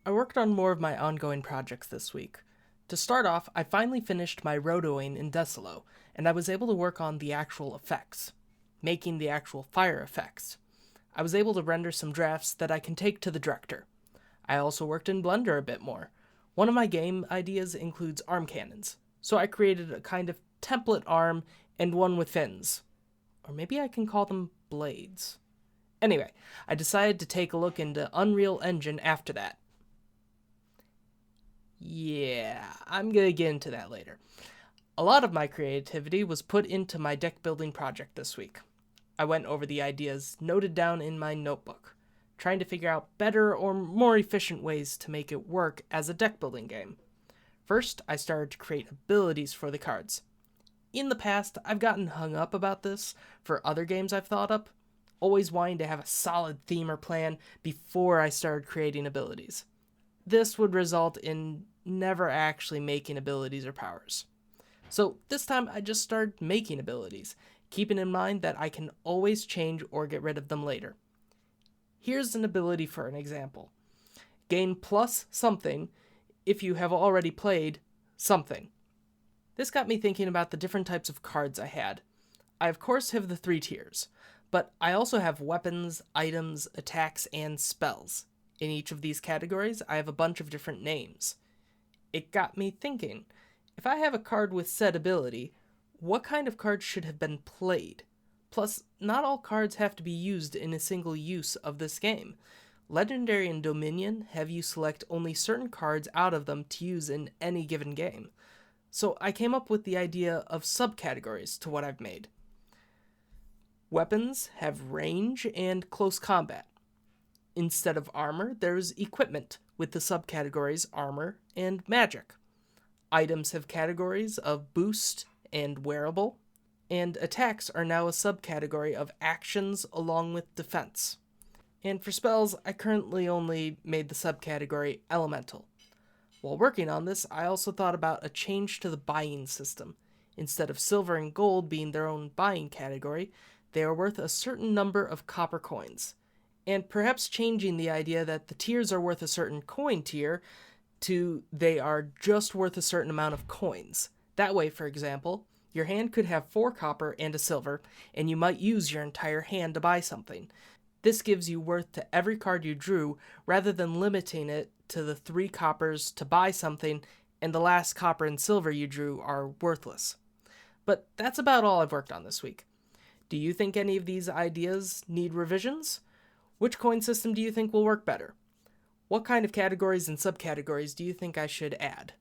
I worked on more of my ongoing projects this week. To start off, I finally finished my rotoing in Decilo, and I was able to work on the actual effects, making the actual fire effects. I was able to render some drafts that I can take to the director. I also worked in Blender a bit more. One of my game ideas includes arm cannons, so I created a kind of template arm and one with fins. Or maybe I can call them blades. Anyway, I decided to take a look into Unreal Engine after that. Yeah, I'm gonna get into that later. A lot of my creativity was put into my deck building project this week. I went over the ideas noted down in my notebook, trying to figure out better or more efficient ways to make it work as a deck building game. First, I started to create abilities for the cards. In the past, I've gotten hung up about this for other games I've thought up, always wanting to have a solid theme or plan before I started creating abilities. This would result in never actually making abilities or powers. So this time I just started making abilities, keeping in mind that I can always change or get rid of them later. Here's an ability for an example. Gain plus something if you have already played something. This got me thinking about the different types of cards I had. I of course have the 3 tiers, but I also have weapons, items, attacks, and spells. In each of these categories, I have a bunch of different names. It got me thinking, if I have a card with said ability, what kind of card should have been played? Plus, not all cards have to be used in a single use of this game. Legendary and Dominion have you select only certain cards out of them to use in any given game. So I came up with the idea of subcategories to what I've made. Weapons have range and close combat. Instead of armor, there's equipment, with the subcategories armor and magic. Items have categories of boost and wearable, and attacks are now a subcategory of actions along with defense. And for spells, I currently only made the subcategory elemental. While working on this, I also thought about a change to the buying system. Instead of silver and gold being their own buying category, they are worth a certain number of copper coins. And perhaps changing the idea that the tiers are worth a certain coin tier to they are just worth a certain amount of coins. That way, for example, your hand could have 4 copper and a silver, and you might use your entire hand to buy something. This gives you worth to every card you drew, rather than limiting it to the 3 coppers to buy something, and the last copper and silver you drew are worthless. But that's about all I've worked on this week. Do you think any of these ideas need revisions? Which coin system do you think will work better? What kind of categories and subcategories do you think I should add?